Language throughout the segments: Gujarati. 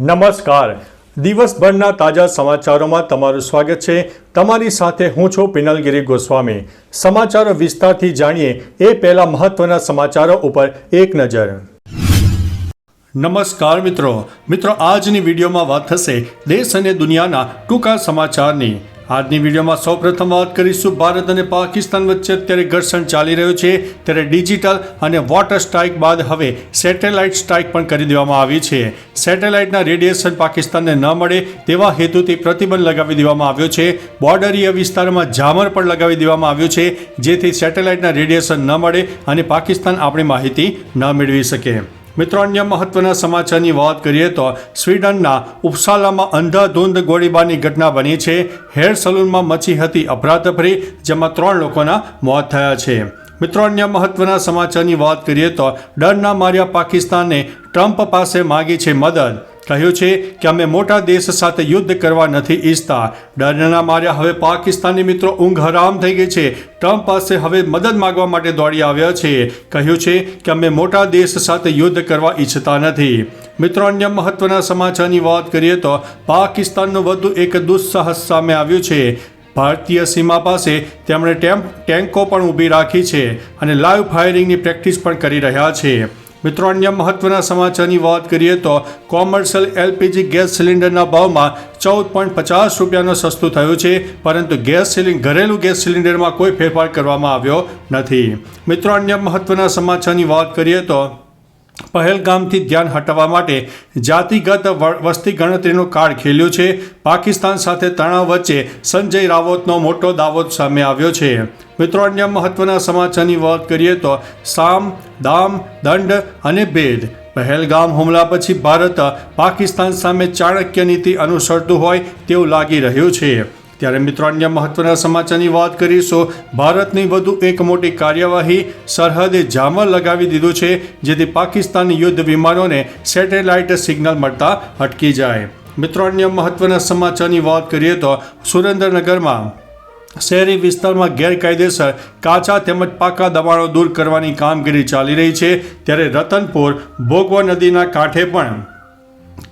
નમસ્કાર. દિવસભરના તાજા સમાચારોમાં તમારું સ્વાગત છે. તમારી સાથે હું છું પિનલગીરી ગોસ્વામી. સમાચારો વિસ્તારથી જાણીએ એ પહેલા મહત્વના સમાચારો ઉપર એક નજર. નમસ્કાર મિત્રો. આજની વિડીયોમાં વાત થશે દેશ અને દુનિયાના ટૂંકા સમાચારની. આજની વિડીયોમાં સૌપ્રથમ વાત કરીશું ભારત અને પાકિસ્તાન વચ્ચે અત્યારે ઘર્ષણ ચાલી રહ્યું છે, ત્યારે ડિજિટલ અને વોટર સ્ટ્રાઇક બાદ હવે સેટેલાઇટ સ્ટ્રાઇક પણ કરી દેવામાં આવી છે. સેટેલાઇટના રેડિયેશન પાકિસ્તાનને ન મળે તેવા હેતુથી પ્રતિબંધ લગાવી દેવામાં આવ્યો છે. બોર્ડરીય વિસ્તારમાં જામર પણ લગાવી દેવામાં આવ્યું છે, જેથી સેટેલાઇટના રેડિયેશન ન મળે અને પાકિસ્તાન આપણી માહિતી ન મેળવી શકે. મિત્રો, અન્ય મહત્વના સમાચારની વાત કરીએ તો સ્વીડનના ઉપસાલામાં અંધાધૂંધ ગોળીબારની ઘટના બની છે. હેર સલૂનમાં મચી હતી અફરાતફરી, જેમાં 3 લોકોના મોત થયા છે. મિત્રો, અન્ય મહત્વના સમાચારની વાત કરીએ તો ડરના માર્યા પાકિસ્તાને ટ્રમ્પ પાસે માગી છે મદદ. કહ્યું છે કે અમે મોટા દેશ સાથે યુદ્ધ કરવા નથી ઈચ્છતા. ડરના માર્યા હવે પાકિસ્તાની મિત્રો ઊંઘ હરામ થઈ ગઈ છે. ટ્રમ્પ પાસે હવે મદદ માગવા માટે દોડી આવ્યા છે. કહ્યું છે કે અમે મોટા દેશ સાથે યુદ્ધ કરવા ઈચ્છતા નથી. મિત્રો, અન્ય મહત્વના સમાચારની વાત કરીએ તો પાકિસ્તાનનું વધુ એક દુસ્સાહસ સામે આવ્યું છે. ભારતીય સીમા પાસે તેમણે ટેન્કો પણ ઊભી રાખી છે અને લાઈવ ફાયરિંગની પ્રેક્ટિસ પણ કરી રહ્યા છે. મિત્રો, અન્ય મહત્વના સમાચારની વાત કરીએ તો કોમર્શિયલ એલપીજી ગેસ સિલિન્ડરના ભાવમાં 14.50 રૂપિયાનો સસ્તું થયું છે, પરંતુ ઘરેલું ગેસ સિલિન્ડરમાં કોઈ ફેરફાર કરવામાં આવ્યો નથી. મિત્રો, અન્ય મહત્વના સમાચારની વાત કરીએ તો પહેલગામથી ધ્યાન હટાવવા માટે જાતિગત વસ્તી ગણતરીનું કાર્ડ ખેલ્યું છે. પાકિસ્તાન સાથે તણાવ વચ્ચે સંજય રાવતનો મોટો દાવો સામે આવ્યો છે. મિત્રો, અન્ય મહત્વના સમાચારની વાત કરીએ તો સામ, દામ, દંડ અને ભેદ. પહેલગામ હુમલા પછી ભારત પાકિસ્તાન સામે ચાણક્ય નીતિ અનુસરતું હોય તેવું લાગી રહ્યું છે. ત્યારે મિત્રો, અન્ય મહત્વના સમાચારની વાત કરીશું. ભારતની વધુ એક મોટી કાર્યવાહી, સરહદે જામર લગાવી દીધું છે, જેથી પાકિસ્તાની યુદ્ધ વિમાનોને સેટેલાઇટ સિગ્નલ મળતા અટકી જાય. મિત્રો, અન્ય મહત્વના સમાચારની વાત કરીએ તો સુરેન્દ્રનગરમાં શહેરી વિસ્તારમાં ગેરકાયદેસર કાચા તેમજ પાકા દબાણો દૂર કરવાની કામગીરી ચાલી રહી છે. ત્યારે રતનપુર ભોગવા નદીના કાંઠે પણ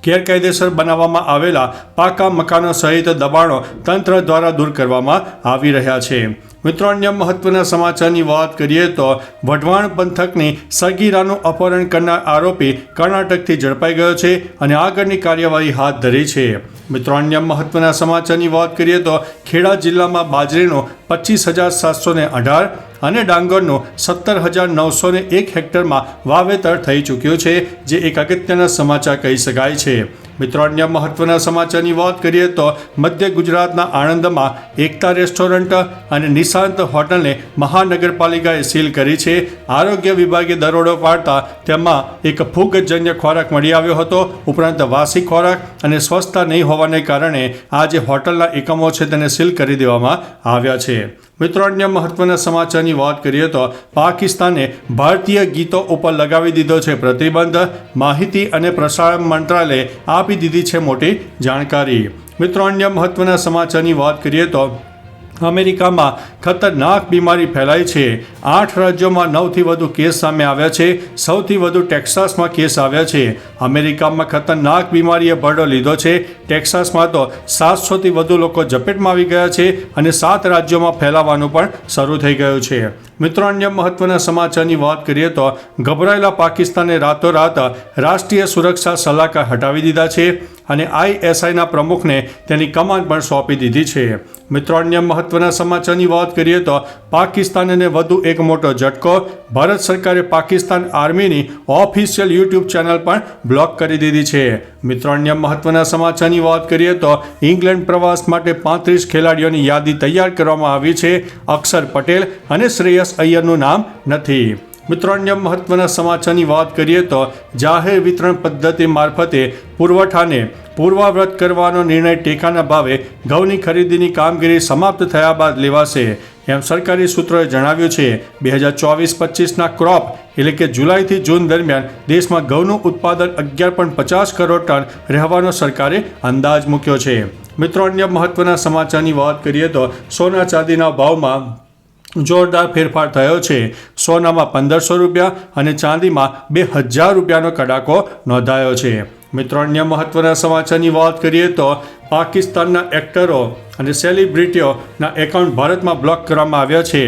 ગેરકાયદેસર બનાવવામાં આવેલા પાકા મકાનો સહિત દબાણો તંત્ર દ્વારા દૂર કરવામાં આવી રહ્યા છે. મિત્રો, અન્ય મહત્વના સમાચારની વાત કરીએ તો વઢવાણ પંથકની સગીરાનું અપહરણ કરનાર આરોપી કર્ણાટકથી ઝડપાઈ ગયો છે અને આગળની કાર્યવાહી હાથ ધરી છે. મિત્રો, અન્ય મહત્વના સમાચારની વાત કરીએ તો ખેડા જિલ્લામાં બાજરીનું 25,718 અને ડાંગરનું 17,901 હેક્ટરમાં વાવેતર થઈ ચૂક્યું છે, જે એક અગત્યના સમાચાર કહી શકાય છે. મિત્રો, અન્ય મહત્વના સમાચારની વાત કરીએ તો મધ્ય ગુજરાતના આણંદમાં એકતા રેસ્ટોરન્ટ અને નિશાંત હોટલને મહાનગરપાલિકાએ સીલ કરી છે. આરોગ્ય વિભાગે દરોડો પાડતા તેમાં એક ફૂગજન્ય ખોરાક મળી આવ્યો હતો. ઉપરાંત વાસી ખોરાક અને સ્વચ્છતા નહીં હોવાને કારણે આ જે હોટલના એકમો છે તેને સીલ કરી દેવામાં આવ્યા છે. મિત્રો, અન્ય મહત્વના સમાચારની વાત કરીએ તો પાકિસ્તાને ભારતીય ગીતો ઉપર લગાવી દીધો છે પ્રતિબંધ. માહિતી અને પ્રસારણ મંત્રાલયે આપી દીધી છે મોટી જાણકારી. મિત્રો, અન્ય મહત્વના સમાચારની વાત કરીએ તો અમેરિકામાં ખતરનાક બીમારી ફેલાઈ છે. 8 રાજ્યોમાં 9થી વધુ કેસ સામે આવ્યા છે. સૌથી વધુ ટેક્સાસમાં કેસ આવ્યા છે. અમેરિકામાં ખતરનાક બીમારીએ ભરડો લીધો છે. ટેક્સાસમાં તો 700થી વધુ લોકો ઝપેટમાં આવી ગયા છે અને 7 રાજ્યોમાં ફેલાવાનું પણ શરૂ થઈ ગયું છે. મિત્રો, અન્ય મહત્વના સમાચારની વાત કરીએ તો ગભરાયેલા પાકિસ્તાને રાતોરાત રાષ્ટ્રીય સુરક્ષા સલાહકાર હટાવી દીધા છે અને ISIના પ્રમુખને તેની કમાન પણ સોંપી દીધી છે. મિત્રો, અન્ય મહત્વના સમાચારની વાત કરીએ તો પાકિસ્તાનને વધુ એક મોટો ઝટકો. ભારત સરકારે પાકિસ્તાન આર્મીની ઓફિશિયલ YouTube ચેનલ પણ બ્લોક કરી દીધી છે. મિત્રો, અન્ય મહત્વના સમાચારની વાત કરીએ તો ઇંગ્લેન્ડ પ્રવાસ માટે 35 ખેલાડીઓની યાદી તૈયાર કરવામાં આવી છે. અક્ષર પટેલ અને શ્રેયસ અય્યરનું નામ નથી. મિત્રો, અન્ય મહત્વના સમાચારની વાત કરીએ તો જાહેર વિતરણ પદ્ધતિ મારફતે પુરવઠાને પૂર્વાવૃત કરવાનો નિર્ણય ટેકાના ભાવે ઘઉંની ખરીદીની કામગીરી સમાપ્ત થયા બાદ લેવાશે, એમ સરકારી સૂત્રોએ જણાવ્યું છે. 2024-25ના ક્રોપ એટલે કે જુલાઈથી જૂન દરમિયાન દેશમાં ઘઉંનું ઉત્પાદન 11.50 કરોડ ટન રહેવાનો સરકારે અંદાજ મૂક્યો છે. મિત્રો, અન્ય મહત્વના સમાચારની વાત કરીએ તો સોના ચાંદીના ભાવમાં જોરદાર ફેરફાર થયો છે. સોનામાં 1500 રૂપિયા અને ચાંદીમાં 2000 રૂપિયાનો કડાકો નોંધાયો છે. મિત્રો અન્ય મહત્વના સમાચારની વાત કરીએ તો પાકિસ્તાનના એક્ટરો અને સેલિબ્રિટીઓના એકાઉન્ટ ભારતમાં બ્લોક કરવામાં આવ્યા છે.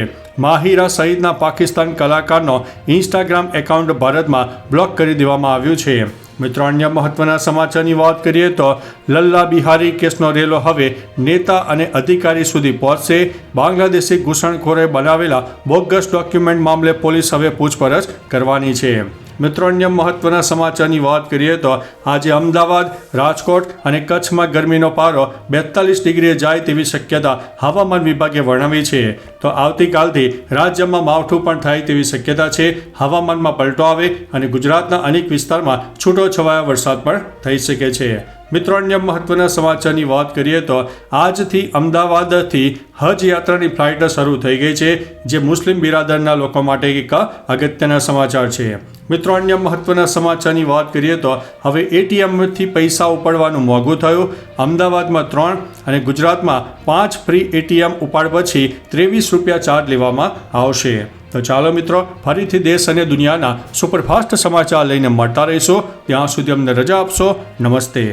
માહિરા સહિતના પાકિસ્તાન કલાકારનો ઇન્સ્ટાગ્રામ એકાઉન્ટ ભારતમાં બ્લોક કરી દેવામાં આવ્યું છે. મિત્રો અન્ય મહત્વના સમાચારની વાત કરીએ તો લલ્લા બિહારી કેસનો રેલો હવે નેતા અને અધિકારી સુધી પહોંચશે. બાંગ્લાદેશી ઘૂસણખોરે બનાવેલા બોગસ ડોક્યુમેન્ટ મામલે પોલીસ હવે પૂછપરછ કરવાની છે. મિત્રો અન્ય મહત્વના સમાચારની વાત કરીએ તો આજે અમદાવાદ, રાજકોટ અને કચ્છમાં ગરમીનો પારો 42 ડિગ્રીએ જાય તેવી શક્યતા હવામાન વિભાગે વર્ણવી છે. તો આવતીકાલથી રાજ્યમાં માવઠું પણ થાય તેવી શક્યતા છે. હવામાનમાં પલટો આવે અને ગુજરાતના અનેક વિસ્તારમાં છૂટોછવાયા વરસાદ પણ થઈ શકે છે. મિત્રો અન્ય મહત્વના સમાચારની વાત કરીએ તો આજથી અમદાવાદથી હજ યાત્રાની ફ્લાઇટ શરૂ થઈ ગઈ છે, જે મુસ્લિમ બિરાદરના લોકો માટે એક અગત્યના સમાચાર છે. મિત્રો અન્ય મહત્વના સમાચારની વાત કરીએ તો હવે એટીએમથી પૈસા ઉપાડવાનું મોંઘું થયું. અમદાવાદમાં 3 અને ગુજરાતમાં 5 ફ્રી એટીએમ ઉપાડ પછી 23 રૂપિયા ચાર્જ લેવામાં આવશે. તો ચાલો મિત્રો, ફરીથી દેશ અને દુનિયાના સુપરફાસ્ટ સમાચાર લઈને મળતા રહીશું. ત્યાં સુધી અમને રજા આપશો. નમસ્તે.